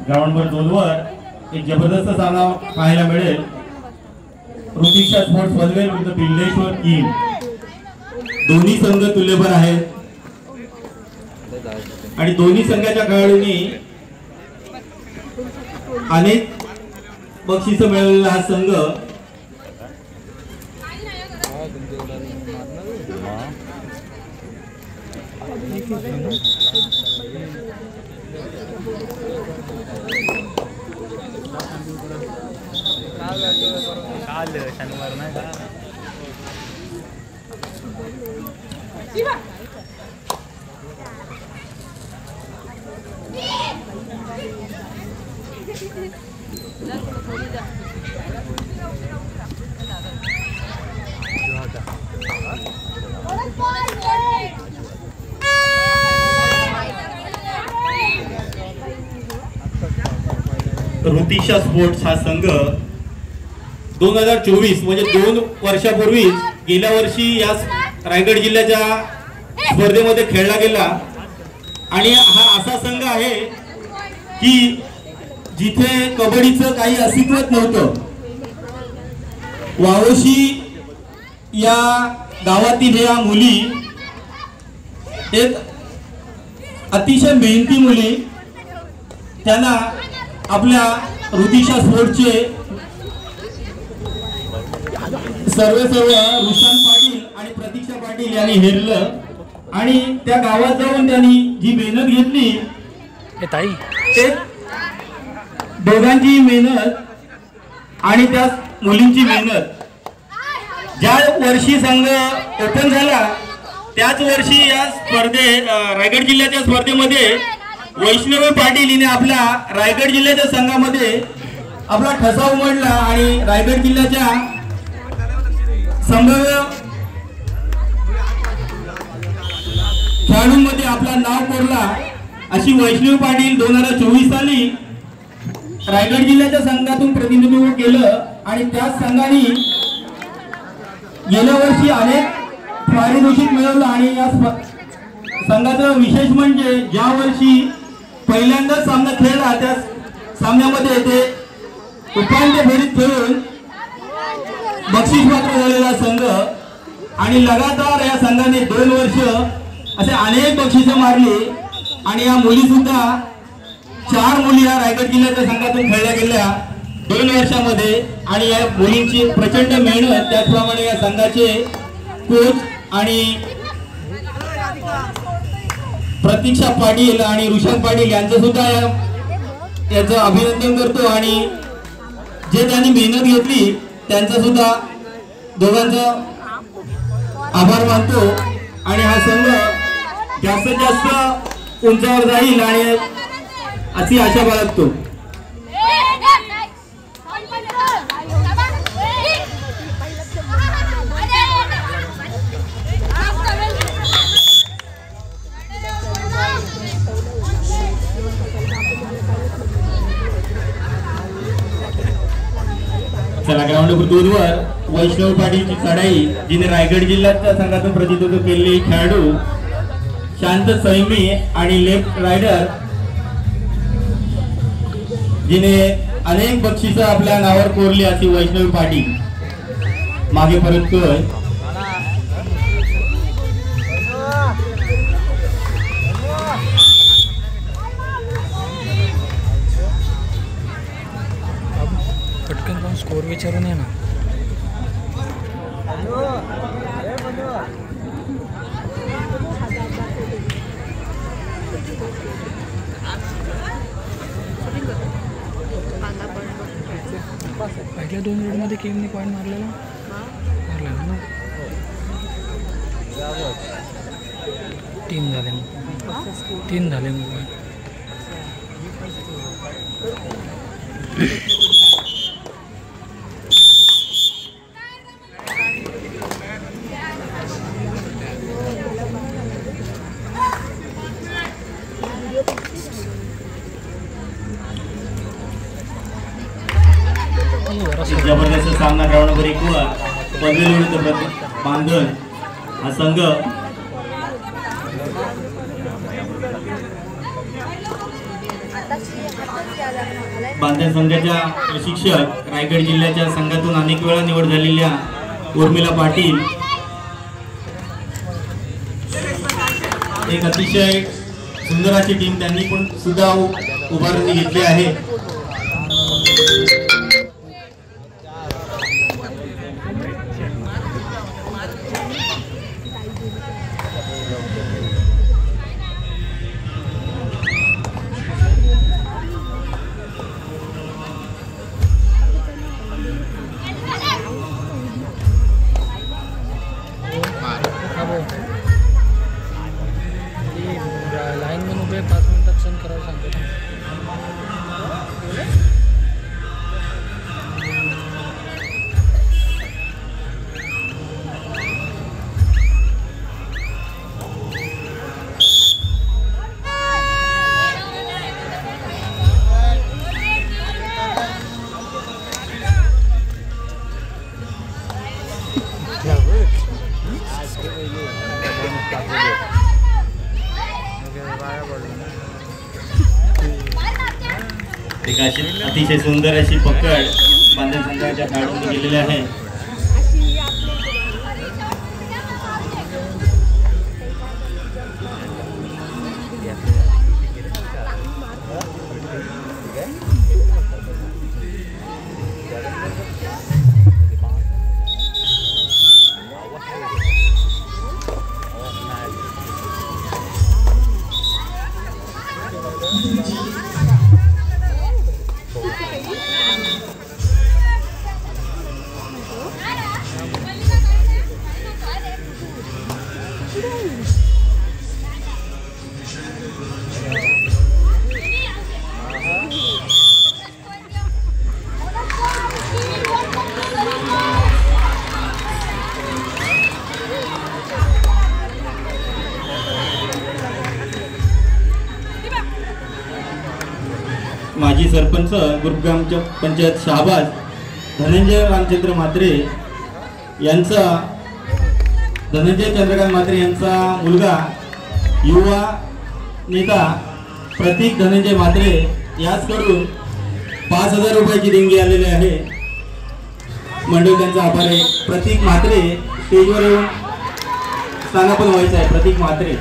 Ground number 2 वर एक जबरदस्त सामना पाहायला मिळेल। ऋतिक्षा स्पोर्ट्स पनवेल विरुद्ध बिल्लेश्वर टीम। दोन्ही संघ तुल्यबळ आहेत आणि दोन्ही संघाच्या खेळाडूंनी अनेक बक्षीस मिळवलेला हा संघ शनिवार नाही का ऋतिक्षा स्पोर्ट्स हा संघ 2024 म्हणजे 2 वर्षापूर्वी गेल्या वर्षी या रायगड जिल्ह्याच्या स्पर्धेमध्ये खेळला गेला आणि हा असा संघ आहे की जिथे कबड्डीचं काही अस्तित्वच नव्हतं। वावशी या गावातील या मुली एक अतिशय मेहनती मुली, त्यांना आपल्या ऋतिक्षा स्पोर्ट्सचे सर्व रुशान पाटील आणि प्रतीक्षा पाटील यांनी हेरलं आणि त्या गावात जाऊन त्यांनी जी मेहनत घेतली ते दोघांची मेहनत आणि त्या मुलींची मेहनत, ज्या वर्षी संघ ओपन झाला त्याच वर्षी या रायगड जिल्ह्याच्या स्पर्धेमध्ये वैष्णवी पाटील हिने आपला रायगड जिल्ह्याच्या संघामध्ये आपला ठसा उमटला आणि रायगड जिल्ह्याच्या संभाव्य खेळाडूंमध्ये आपला नाव कोरला। अशी वैष्णवी पाटील 2024 साली रायगड जिल्ह्याच्या संघातून प्रतिनिधित्व केलं आणि त्याच संघाने गेल्या वर्षी अनेक पारितोषिक मिळवलं आणि या संघाचं विशेष म्हणजे ज्या वर्षी पहिल्यांदाच सामना खेळला त्या सामन्यामध्ये ते उपांत्य फेरीत खेळून बक्षीसपात्र झालेला संघ आणि लगातार या संघाने 2 वर्ष असे अनेक बक्षिसं मारली आणि या मुली सुद्धा 4 मुली या रायगड जिल्ह्याच्या संघातून खेळल्या गेल्या 2 वर्षामध्ये आणि या मुलींची प्रचंड मेहनत, त्याचप्रमाणे या संघाचे कोच आणि प्रतीक्षा पाटील आणि रुशान पाटील यांचं सुद्धा याचं अभिनंदन करतो आणि जे त्यांनी मेहनत घेतली त्यांचा सुद्धा दोघांचा आभार मानतो आणि हा संघ जास्तीत जास्त उंचावर जाईल आणि अशी आशा बाळगतो। चला ग्राउंड नंबर 2 वर वैष्णव पाटीलची चढाई, जिने रायगड जिल्ह्याच्या संघातून प्रतिनिधित्व केलेली खेळाडू शांत सैमी आणि लेफ्ट रायडर जिने अनेक बक्षिसं आपल्या नावावर कोरली अशी वैष्णव पाटील मागे परततोय। पटकन पण स्कोर विचारून ये ना। पहिल्या 2 राऊंडमध्ये केमने पॉईंट मारलेला ना 3 झाले मग 3 झाले मग जबरदस्त सामना ग्राउंड नंबर 1 वर पनवेल विरुद्ध बांधण हा संघ बांधण संघाच्या प्रशिक्षक रायगड जिल्ह्याच्या संघातून अनेक वेळा निवड झालेल्या उर्मिला पाटील एक अतिशय सुंदर अशी टीम त्यांनी पण सुद्धा उभारणी घेतली आहे. लाईन म्हणून उभे 5 मिनिटात सण करायला सांगतो. एक अतिशय सुंदर अशी पकड बांधण संघाच्या खेळाडूंनी केलेली आहे. माजी सरपंच गुरुग्राम पंचायत शहाबाज धनंजय रामचंद्र म्हात्रे यांचा धनंजय चंद्रकांत म्हात्रे यांचा मुलगा युवा नेता प्रतीक धनंजय म्हात्रे याचकडून 5,000 रुपयाची देणगी आलेली आहे. मंडळ त्यांचा आभार आहे. प्रतीक म्हात्रे स्टेजवर येऊन स्थानापन्न व्हायचं आहे. प्रतीक म्हात्रे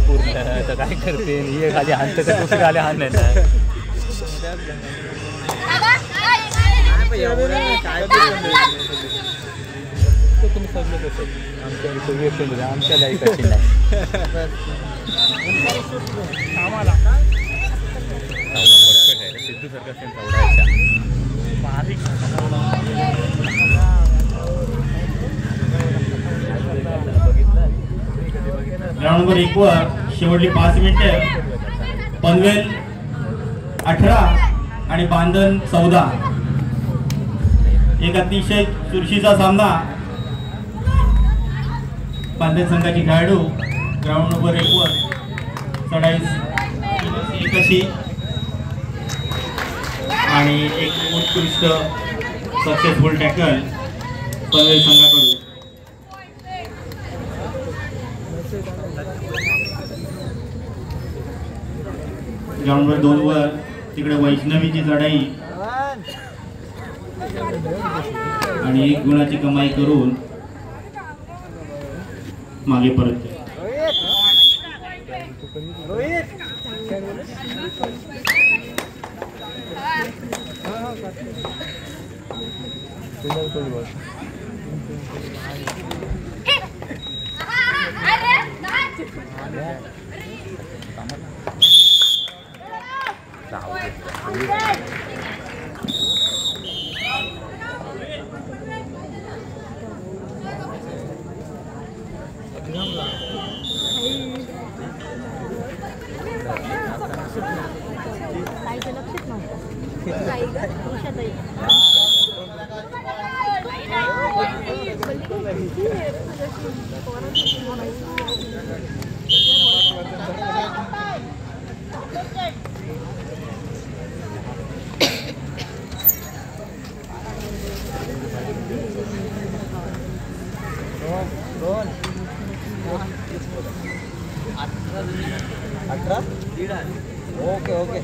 पूर्ण काय करते हे खाली हात तर खाली हात नाही तुम्ही सगळं कसं आमच्या लाईकाची नाही आम्हाला सिद्धू सरकार चौडायच्या ग्राउंड नंबर 1 वर शेवटली 5 मिनिटे पनवेल 18 आणि बांधण 14. एक अतिशय चुरशीचा सामना. बांधण संघाची खेळाडू ग्राउंड नंबर 1 वर चढाई एक अशी आणि एक उत्कृष्ट सक्सेसफुल टॅकल पनवेल संघाकडून. ग्राउंड नंबर 2 वर तिकडे वैष्णवीची चढाई आणि 1 गुणाची कमाई करून मागे परत. Okay okay